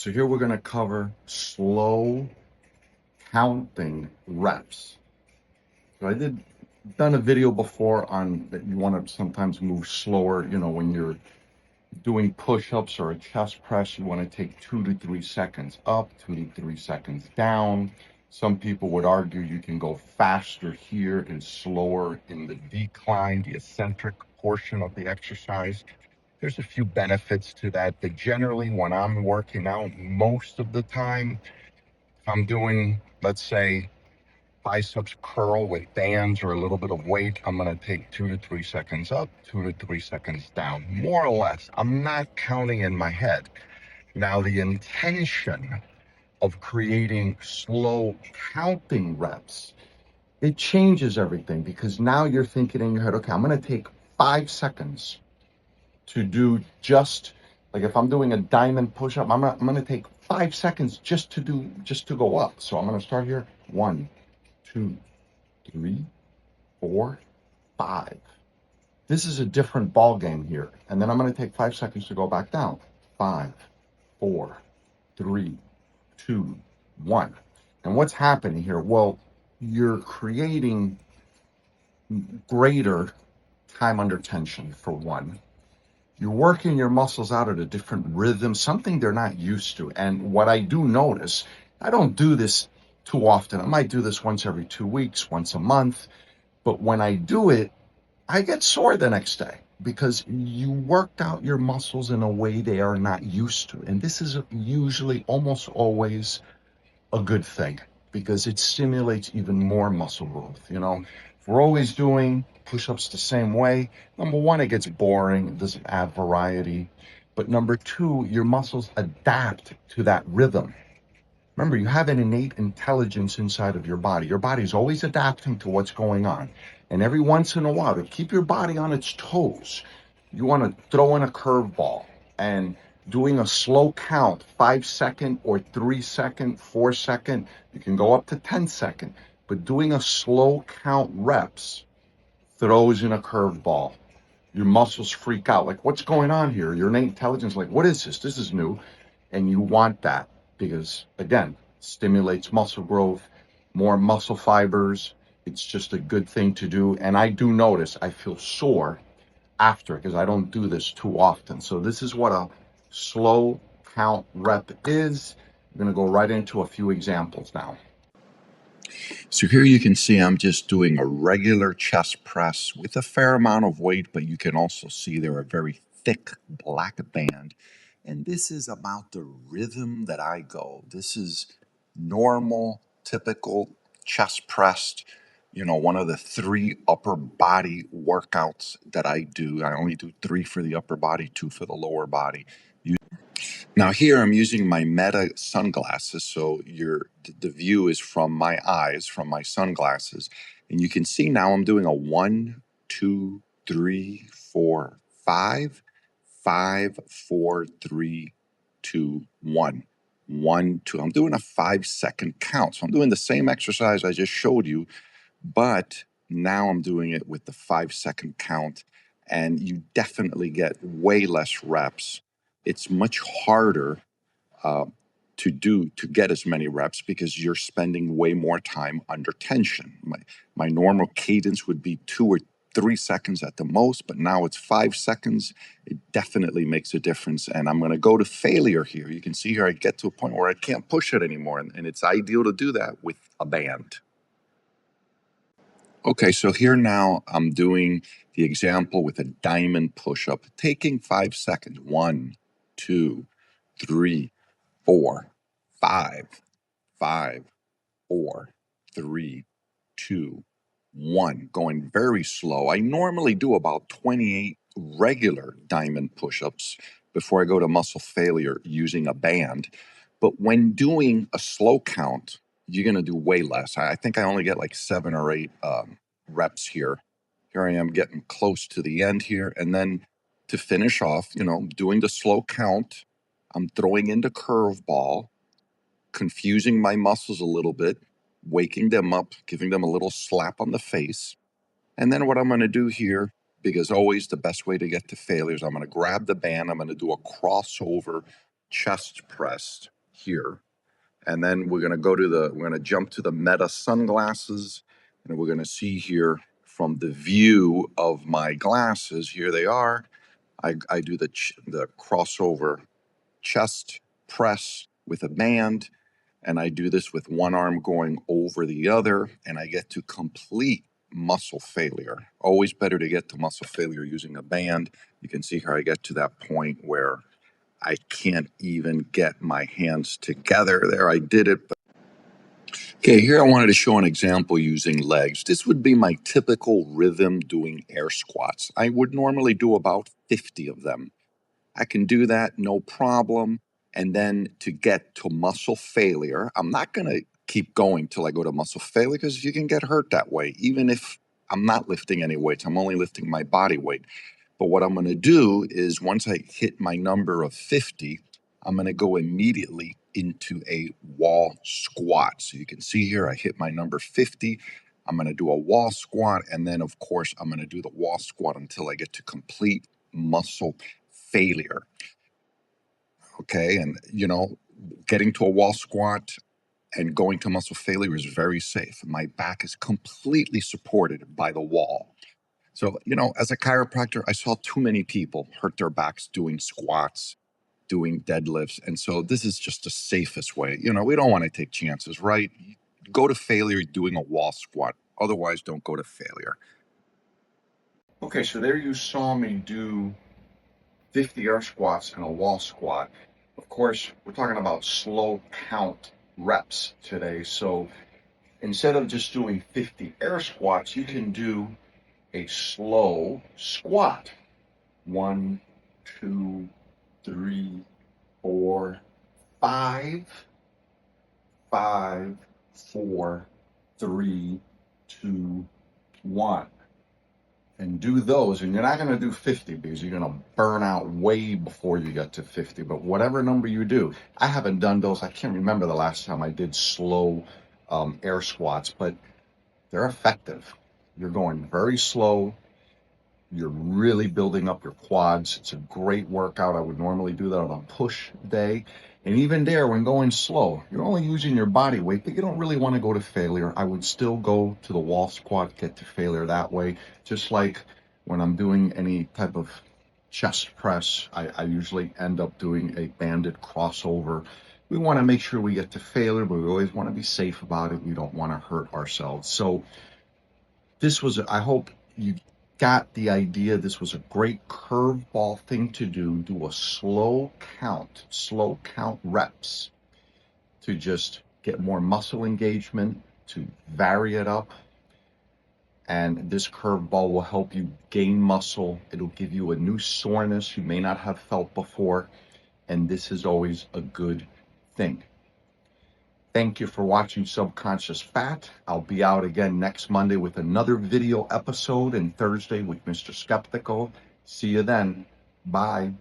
So here we're going to cover slow counting reps. So I done a video before on that you want to sometimes move slower, when you're doing push-ups or a chest press, you want to take 2 to 3 seconds up, 2 to 3 seconds down. Some people would argue you can go faster here and slower in the decline, the eccentric portion of the exercise. There's a few benefits to that, but generally when I'm working out, most of the time, if I'm doing, let's say, biceps curl with bands or a little bit of weight, I'm going to take 2 to 3 seconds up, 2 to 3 seconds down, more or less. I'm not counting in my head. Now, the intention of creating slow counting reps, it changes everything, because now you're thinking in your head, okay, I'm going to take 5 seconds to do just like if I'm doing a diamond push-up, I'm going to take 5 seconds just to go up. So I'm going to start here. 1, 2, 3, 4, 5. This is a different ball game here. And then I'm going to take 5 seconds to go back down. 5, 4, 3, 2, 1. And what's happening here? Well, you're creating greater time under tension, for one. You're working your muscles out at a different rhythm, something they're not used to. And what I do notice, I don't do this too often. I might do this once every 2 weeks, once a month. But when I do it, I get sore the next day, because you worked out your muscles in a way they are not used to. And this is usually almost always a good thing, because it stimulates even more muscle growth. If we're always doing push-ups the same way, number one, it gets boring, it doesn't add variety. But number two, your muscles adapt to that rhythm. Remember, you have an innate intelligence inside of your body. Your body's always adapting to what's going on. And every once in a while, to keep your body on its toes, you want to throw in a curveball. And doing a slow count, 5 second or 3 second, 4 second, you can go up to 10 second. But doing a slow count reps throws in a curveball. Your muscles freak out. Like, what's going on here? Your innate intelligence, like, what is this? This is new. And you want that, because, again, stimulates muscle growth, more muscle fibers. It's just a good thing to do. And I do notice I feel sore after, because I don't do this too often. So this is what a slow count rep is. I'm going to go right into a few examples now. So here you can see I'm just doing a regular chest press with a fair amount of weight, but you can also see there a very thick black band. And this is about the rhythm that I go. This is normal, typical chest pressed, one of the 3 upper body workouts that I do. I only do 3 for the upper body, 2 for the lower body. Now here I'm using my Meta sunglasses, so the view is from my eyes, from my sunglasses, and you can see now I'm doing a 1, 2, 3, 4, 5, 5, 4, 3, 2, 1, 1, 2. I'm doing a 5 second count, so I'm doing the same exercise I just showed you, but now I'm doing it with the 5 second count, and you definitely get way less reps. It's much harder uh, to get as many reps, because you're spending way more time under tension. My normal cadence would be 2 or 3 seconds at the most, but now it's 5 seconds. It definitely makes a difference. And I'm going to go to failure here. You can see here I get to a point where I can't push it anymore. And it's ideal to do that with a band. Okay, so here now I'm doing the example with a diamond push-up, taking 5 seconds. 1, 2, 3, 4, 5, 5, 4, 3, 2, 1. Going very slow. I normally do about 28 regular diamond push-ups before I go to muscle failure using a band. But when doing a slow count, you're going to do way less. I think I only get like 7 or 8 reps here. Here I am getting close to the end here. And then to finish off, doing the slow count, I'm throwing in the curveball, confusing my muscles a little bit, waking them up, giving them a little slap on the face. And then what I'm going to do here, because always the best way to get to failure is I'm going to grab the band, I'm going to do a crossover chest press here. And then we're going to jump to the Meta sunglasses, and we're going to see here from the view of my glasses, here they are. I do the crossover chest press with a band, and I do this with one arm going over the other, and I get to complete muscle failure. Always better to get to muscle failure using a band. You can see here I get to that point where I can't even get my hands together. There, I did it. Okay, here I wanted to show an example using legs. This would be my typical rhythm doing air squats. I would normally do about 50 of them. I can do that, no problem. And then to get to muscle failure, I'm not going to keep going till I go to muscle failure because you can get hurt that way. Even if I'm not lifting any weights, I'm only lifting my body weight. But what I'm going to do is once I hit my number of 50, I'm going to go immediately into a wall squat. So you can see here, I hit my number 50. I'm going to do a wall squat. And then, of course, I'm going to do the wall squat until I get to complete muscle failure. Okay. And, getting to a wall squat and going to muscle failure is very safe. My back is completely supported by the wall. So, as a chiropractor, I saw too many people hurt their backs doing squats, doing deadlifts. And so this is just the safest way. We don't want to take chances, right? Go to failure doing a wall squat. Otherwise, don't go to failure. Okay, so there you saw me do 50 air squats and a wall squat. Of course, we're talking about slow count reps today. So instead of just doing 50 air squats, you can do a slow squat. 1, 2, 3, 4, 5, 5, 4, 3, 2, 1. And do those, and you're not going to do 50 because you're going to burn out way before you get to 50, but whatever number you do. I haven't done those. I can't remember the last time I did slow air squats, but they're effective. You're going very slow. You're really building up your quads. It's a great workout. I would normally do that on a push day. And even there, when going slow, you're only using your body weight, but you don't really want to go to failure. I would still go to the wall squat, get to failure that way. Just like when I'm doing any type of chest press, I usually end up doing a banded crossover. We want to make sure we get to failure, but we always want to be safe about it. We don't want to hurt ourselves. So I hope you got the idea. This was a great curveball thing to do a slow count reps to just get more muscle engagement, to vary it up. And this curveball will help you gain muscle. It'll give you a new soreness you may not have felt before. And this is always a good thing. Thank you for watching Subconscious Fat. I'll be out again next Monday with another video episode and Thursday with Mr. Skeptical. See you then. Bye.